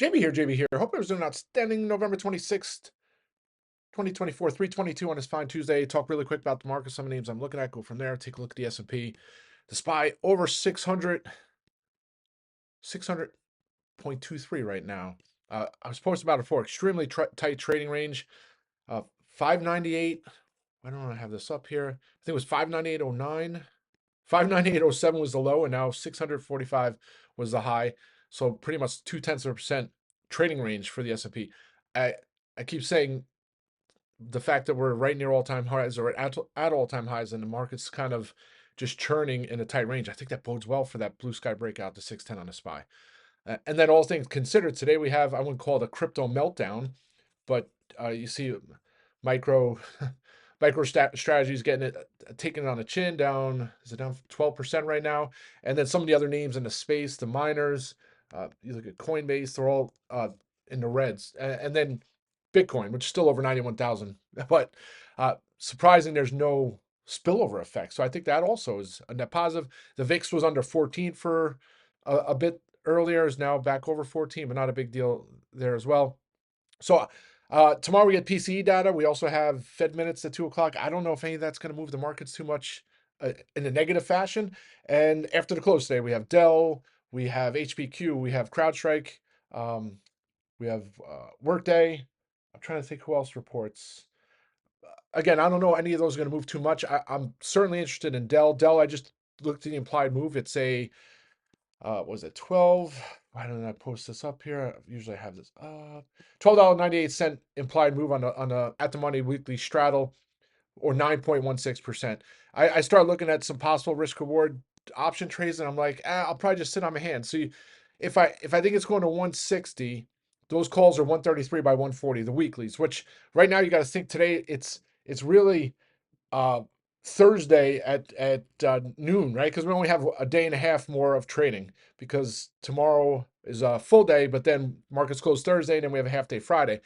JB here. Hope everyone's doing outstanding. November 26th, 2024, 322 on this fine Tuesday. Talk really quick about the market, some names I'm looking at. Go from there. Take a look at the S&P. The SPY over 600.23 right now. I was posting about it before. Extremely tight trading range. 598. Why don't I have this up here? I think it was 598.09. 598.07 was the low, and now 645 was the high. So pretty much 0.2% trading range for the S&P. I keep saying the fact that we're right near all-time highs or at all-time highs, and the market's kind of just churning in a tight range. I think that bodes well for that blue sky breakout to 610 on the SPY. And then all things considered, today we have, I wouldn't call it a crypto meltdown, but you see micro strategies getting it, taking it on the chin, down, is it down 12% right now? And then some of the other names in the space, the miners, you look at Coinbase, they're all in the reds. And then Bitcoin, which is still over 91,000. But surprising there's no spillover effect. So I think that also is a net positive. The VIX was under 14 for a bit earlier, is now back over 14, but not a big deal there as well. So tomorrow we get PCE data. We also have Fed minutes at 2 o'clock. I don't know if any of that's going to move the markets too much in a negative fashion. And after the close today, we have DELL, we have HPQ, we have CrowdStrike, we have Workday. I'm trying to think who else reports. Again, I don't know any of those are going to move too much. I'm certainly interested in DELL. DELL, I just looked at the implied move. It's a was it 12? Why don't I post this up here? Usually I have this $12.98 implied move on a at the money weekly straddle, or 9.16%. I start looking at some possible risk reward option trades, and I'm like, I'll probably just sit on my hands. So if I think it's going to 160, those calls are 133 by 140, the weeklies, which right now you got to think today it's really Thursday at noon, right? Because we only have a day and a half more of trading, because tomorrow is a full day, but then markets close Thursday, and then we have a half day Friday.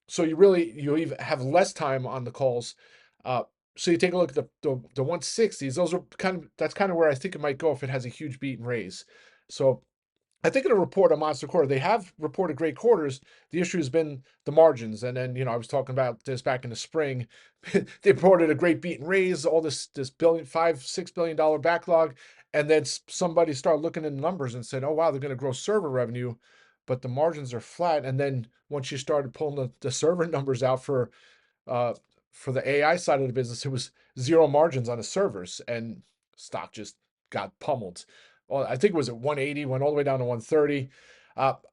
So you even have less time on the calls. So you take a look at the 160s. That's kind of where I think it might go if it has a huge beat and raise. So I think it'll report a monster quarter. They have reported great quarters. The issue has been the margins. And then, I was talking about this back in the spring. They reported a great beat and raise, all this $5-6 billion backlog. And then somebody started looking at the numbers and said, oh, wow, they're going to grow server revenue, but the margins are flat. And then once you started pulling the server numbers out for the AI side of the business, it was zero margins on the servers, and stock just got pummeled. Well, I think it was at 180, went all the way down to 130.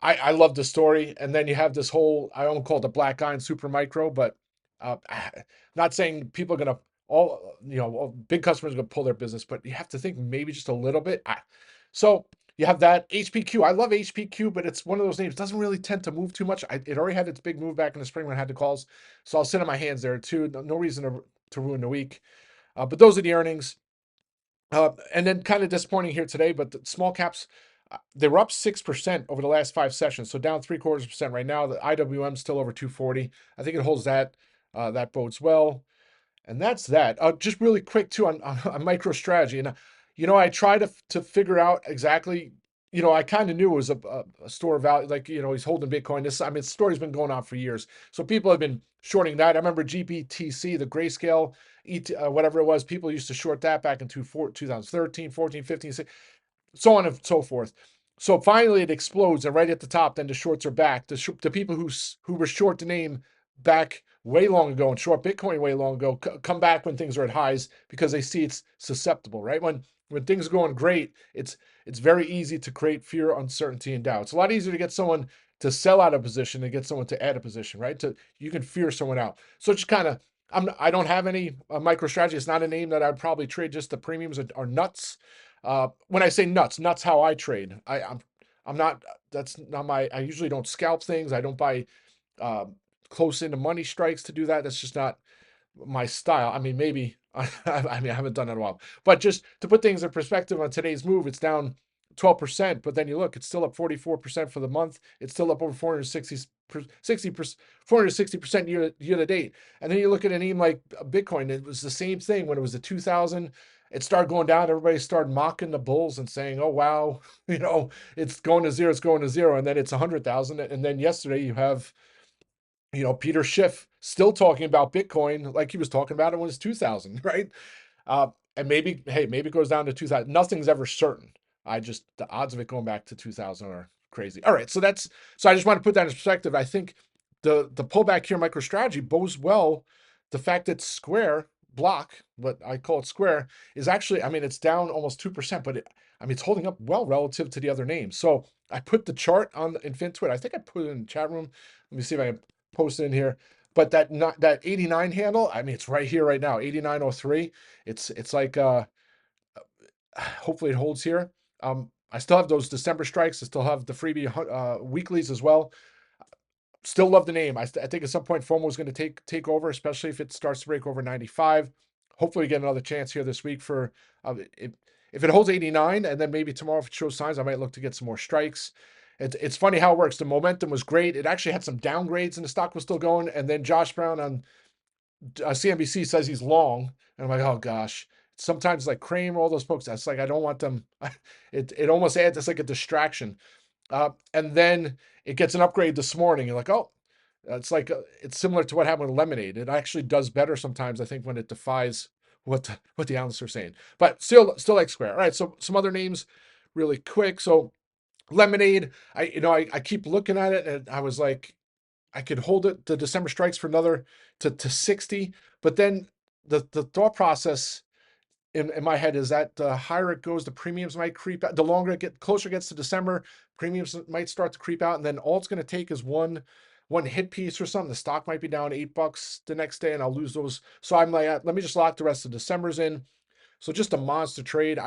I love the story. And then you have this whole, I won't call it the black eye and super micro, but not saying people are going to, all big customers are going to pull their business, but you have to think maybe just a little bit. So you have that HPQ. I love HPQ, but it's one of those names, doesn't really tend to move too much. It already had its big move back in the spring when I had the calls. So I'll sit on my hands there too. No reason to ruin the week. But those are the earnings. And then kind of disappointing here today, but the small caps, they were up 6% over the last 5 sessions, so down 0.75% right now. The IWM still over 240. I think it holds that. That bodes well. And that's that. Just really quick too on MicroStrategy. And I try to figure out exactly. I kind of knew it was a store of value. Like he's holding Bitcoin. The story's been going on for years. So people have been shorting that. I remember GBTC, the Grayscale, whatever it was. People used to short that back in 2013, 14, 15, 16, so on and so forth. So finally it explodes, and right at the top, then the shorts are back. The people who were short the name back way long ago and short Bitcoin way long ago come back when things are at highs, because they see it's susceptible, right? When things are going great, it's very easy to create fear, uncertainty, and doubt. It's a lot easier to get someone to sell out a position than get someone to add a position, right? You can fear someone out. So it's kind of, I don't have any MicroStrategy. It's not a name that I'd probably trade. Just the premiums are nuts. When I say nuts how I trade. I'm not. That's not my. I usually don't scalp things. I don't buy close into money strikes to do that. That's just not my style. Maybe I haven't done that in a while. But just to put things in perspective on today's move, it's down 12%, but then you look, it's still up 44% for the month. It's still up over 460% year to date. And then you look at a name like Bitcoin, it was the same thing when it was at 2,000. it started going down. Everybody started mocking the bulls and saying, "Oh wow, it's going to zero, it's going to zero," and then it's 100,000. And then yesterday you have Peter Schiff still talking about Bitcoin like he was talking about it when it was 2,000, right? And maybe, hey, maybe it goes down to 2,000. Nothing's ever certain. The odds of it going back to 2,000 are crazy. All right, so I just want to put that in perspective. I think the pullback here, MicroStrategy, bodes well. The fact that Square block, what I call it Square, is actually, I mean, it's down almost 2%, but it's holding up well relative to the other names. So I put the chart on in FinTwit. I think I put it in the chat room. Let me see if I can post it in here. But that 89 handle, I mean, it's right here right now, 89.03. It's like hopefully it holds here. I still have those December strikes. I still have the freebie weeklies as well. Still love the name. I think at some point FOMO is going to take over, especially if it starts to break over 95. Hopefully, we get another chance here this week for if it holds 89, and then maybe tomorrow if it shows signs, I might look to get some more strikes. It's funny how it works. The momentum was great. It actually had some downgrades, and the stock was still going. And then Josh Brown on CNBC says he's long, and I'm like, oh gosh. Sometimes like Kramer, all those folks, that's like I don't want them. It almost adds, it's like a distraction. And then it gets an upgrade this morning. You're like, oh, it's similar to what happened with Lemonade. It actually does better sometimes, I think, when it defies what the analysts are saying. But still like Square. All right, so some other names really quick. So Lemonade, I keep looking at it, and I was like, I could hold it the December strikes for another to 60, but then the thought process in my head is that the higher it goes, the premiums might creep out. The longer closer it gets to December, premiums might start to creep out, and then all it's going to take is one hit piece or something. The stock might be down $8 the next day, and I'll lose those. So I'm like, let me just lock the rest of December's in. So just a monster trade.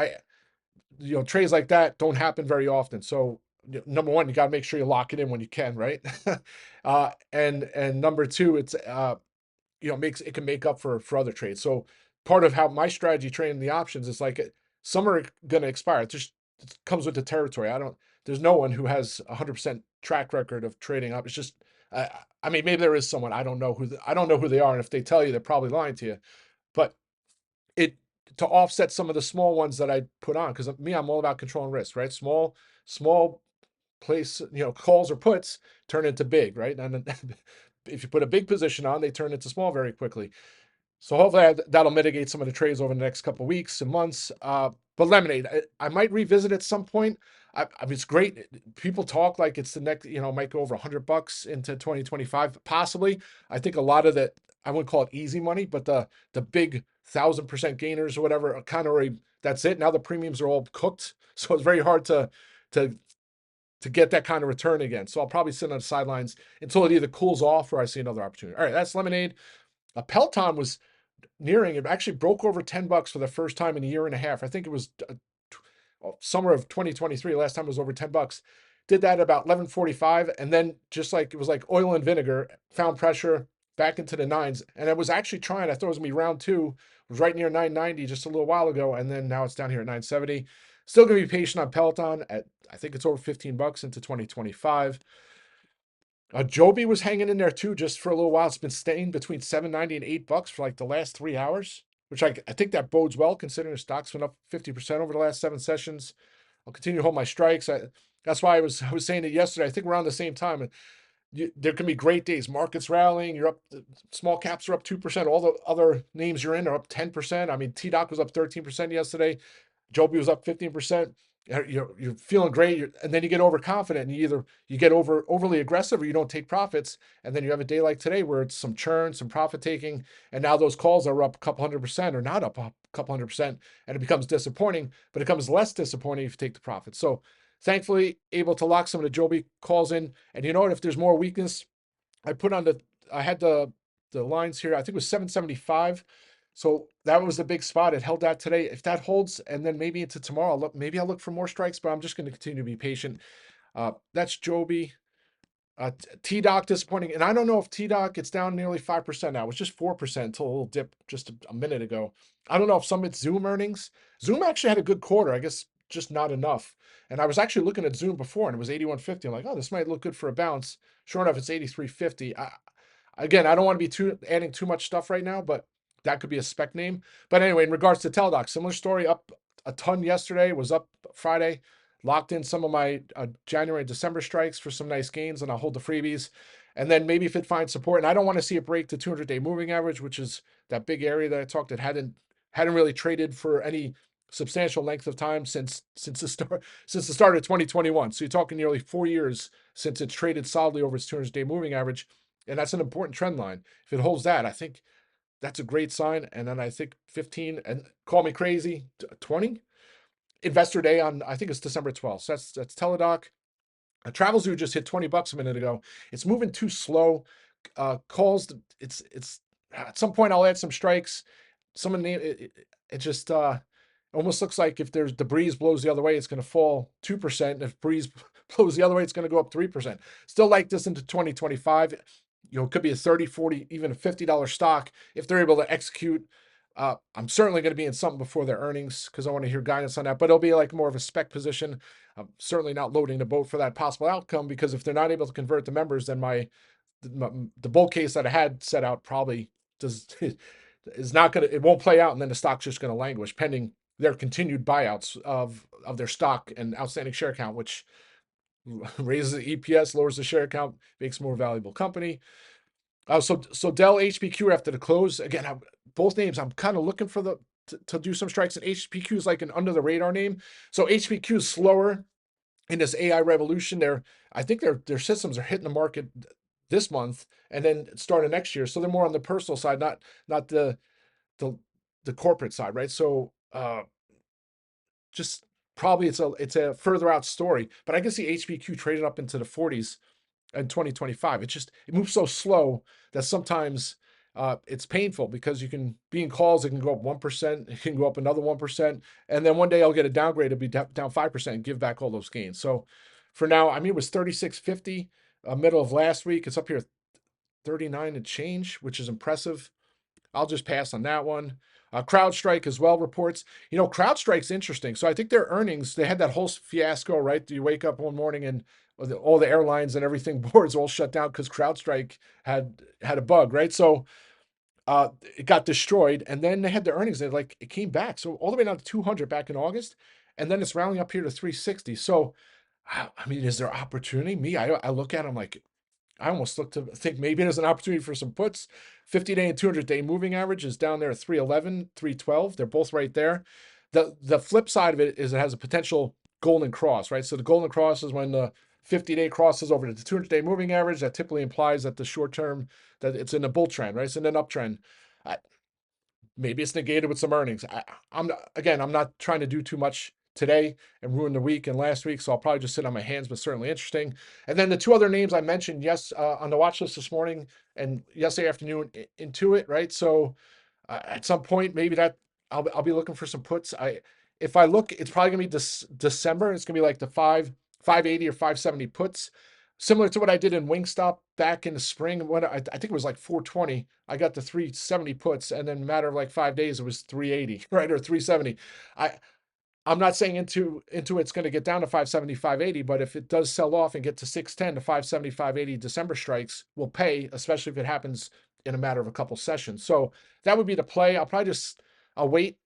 Trades like that don't happen very often. So number one, you got to make sure you lock it in when you can, right? And number two, it's it can make up for other trades. So part of how my strategy trading the options is like some are going to expire. It comes with the territory. There's no one who has 100% track record of trading up. It's just, I mean, maybe there is someone. I don't know who they are. And if they tell you, they're probably lying to you. But it, to offset some of the small ones that I put on, because I'm all about controlling risk, right? Small place, calls or puts turn into big, right? And if you put a big position on, they turn into small very quickly. So hopefully that'll mitigate some of the trades over the next couple of weeks and months. But Lemonade, I might revisit at some point. I mean, it's great. People talk like it's the next, might go over $100 into 2025, possibly. I think a lot of that, I wouldn't call it easy money, but the big 1,000% gainers or whatever, kind of already, that's it. Now the premiums are all cooked, so it's very hard to get that kind of return again. So I'll probably sit on the sidelines until it either cools off or I see another opportunity. All right, that's Lemonade. Peloton was nearing, it actually broke over $10 for the first time in a year and a half. I think it was summer of 2023, last time it was over $10. Did that at about 11:45, and then just like it was like oil and vinegar, found pressure back into the nines. And I was actually trying, I thought it was gonna be round two, it was right near 990 just a little while ago, and then now it's down here at 970. Still gonna be patient on Peloton at, I think it's over $15 into 2025. Joby was hanging in there too, just for a little while. It's been staying between $7.90 and $8 for like the last 3 hours, which I think that bodes well considering the stock's went up 50% over the last 7 sessions. I'll continue to hold my strikes. That's why I was saying it yesterday. I think around the same time. There can be great days. Markets rallying. You're up. Small caps are up 2%. All the other names you're in are up 10%. I mean, TDOC was up 13% yesterday. Joby was up 15%. You're feeling great, and then you get overconfident, and you get overly aggressive, or you don't take profits, and then you have a day like today where it's some churn, some profit taking, and now those calls are up a couple 100% or not up a couple 100%, and it becomes disappointing. But it becomes less disappointing if you take the profit. So thankfully, able to lock some of the Joby calls in, and you know what? If there's more weakness, I had the lines here. I think it was 775. So that was the big spot. It held that today. If that holds, and then maybe into tomorrow, maybe I'll look for more strikes, but I'm just going to continue to be patient. That's Joby. TDOC disappointing. And I don't know if TDOC, it's down nearly 5% now. It was just 4% until a little dip just a minute ago. I don't know if some of it's Zoom earnings. Zoom actually had a good quarter. I guess just not enough. And I was actually looking at Zoom before, and it was 81.50. I'm like, oh, this might look good for a bounce. Sure enough, it's 83.50. Again, I don't want to be adding too much stuff right now, but that could be a spec name. But anyway, in regards to Teladoc, similar story, up a ton yesterday, was up Friday, locked in some of my January, December strikes for some nice gains, and I'll hold the freebies. And then maybe if it finds support, and I don't want to see it break the 200-day moving average, which is that big area that I talked that hadn't really traded for any substantial length of time since the start of 2021. So you're talking nearly 4 years since it's traded solidly over its 200-day moving average, and that's an important trend line. If it holds that, I think that's a great sign. And then I think 15, and call me crazy, 20 investor day on, I think it's December 12th. So that's Teladoc. Travelzoo just hit $20 a minute ago. It's moving too slow. Calls. It's at some point I'll add some strikes. Someone name it just almost looks like if there's the breeze blows the other way, it's going to fall 2%. If breeze blows the other way, it's going to go up 3%. Still like this into 2025. It could be a 30, 40, even a $50 stock if they're able to execute. I'm certainly going to be in something before their earnings because I want to hear guidance on that, but it'll be like more of a spec position. I'm certainly not loading the boat for that possible outcome, because if they're not able to convert the members, then the bull case that I had set out probably is not going to, it won't play out, and then the stock's just going to languish pending their continued buyouts of their stock and outstanding share count, which raises the EPS, lowers the share count, makes a more valuable company. So DELL, HPQ after the close again. Both names I'm kind of looking for to do some strikes, and HPQ is like an under the radar name. So HPQ is slower in this AI revolution. I think their systems are hitting the market this month and then starting next year. So they're more on the personal side, not the corporate side, right? So just probably it's a further out story. But I can see HPQ traded up into the 40s in 2025. It moves so slow that sometimes it's painful, because you can be in calls, it can go up 1%, it can go up another 1%, and then one day I'll get a downgrade, it'll be down 5% and give back all those gains. So for now, I mean, it was 36.50 middle of last week. It's up here 39 and change, which is impressive. I'll just pass on that one. CrowdStrike as well reports. CrowdStrike's interesting. So I think their earnings, they had that whole fiasco, right? You wake up one morning and all the airlines and everything boards all shut down because CrowdStrike had a bug, right? So it got destroyed, and then they had the earnings. It came back, so all the way down to 200 back in August, and then it's rounding up here to 360. So, I mean, is there opportunity? I look at them like, I almost look to think maybe there's an opportunity for some puts. 50-day and 200-day moving average is down there at 311, 312. They're both right there. The flip side of it is it has a potential golden cross, right? So the golden cross is when the 50-day crosses over to the 200-day moving average. That typically implies that the short term, that it's in a bull trend, right? It's in an uptrend. Maybe it's negated with some earnings. I'm not trying to do too much today and ruin the week and last week, so I'll probably just sit on my hands, but certainly interesting. And then the two other names I mentioned, on the watch list this morning and yesterday afternoon, Intuit, right? So at some point, maybe that I'll be looking for some puts. If I look, it's probably gonna be December. It's gonna be like the 580 or 570 puts, similar to what I did in Wingstop back in the spring. When I think it was like 420, I got the 370 puts, and then in a matter of like 5 days, it was 380, right, or 370. I'm not saying into it's going to get down to 570, 580, but if it does sell off and get to 610 to 570, 580, December strikes will pay, especially if it happens in a matter of a couple sessions. So that would be the play. I'll wait.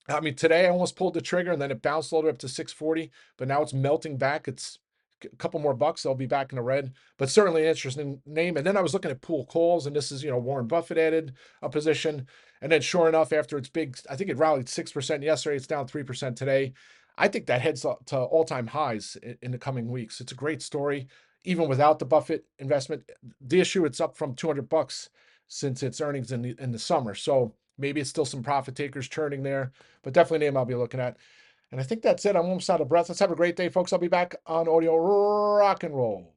I mean, today I almost pulled the trigger and then it bounced all the way up to 640, but now it's melting back. It's a couple more bucks, I'll be back in the red, but certainly an interesting name. And then I was looking at pool calls, and this is, Warren Buffett added a position. And then sure enough, after its big, I think it rallied 6% yesterday, it's down 3% today. I think that heads up to all-time highs in the coming weeks. It's a great story, even without the Buffett investment. The issue, it's up from $200 since its earnings in the summer. So maybe it's still some profit takers churning there, but definitely a name I'll be looking at. And I think that's it. I'm almost out of breath. Let's have a great day, folks. I'll be back on audio rock and roll.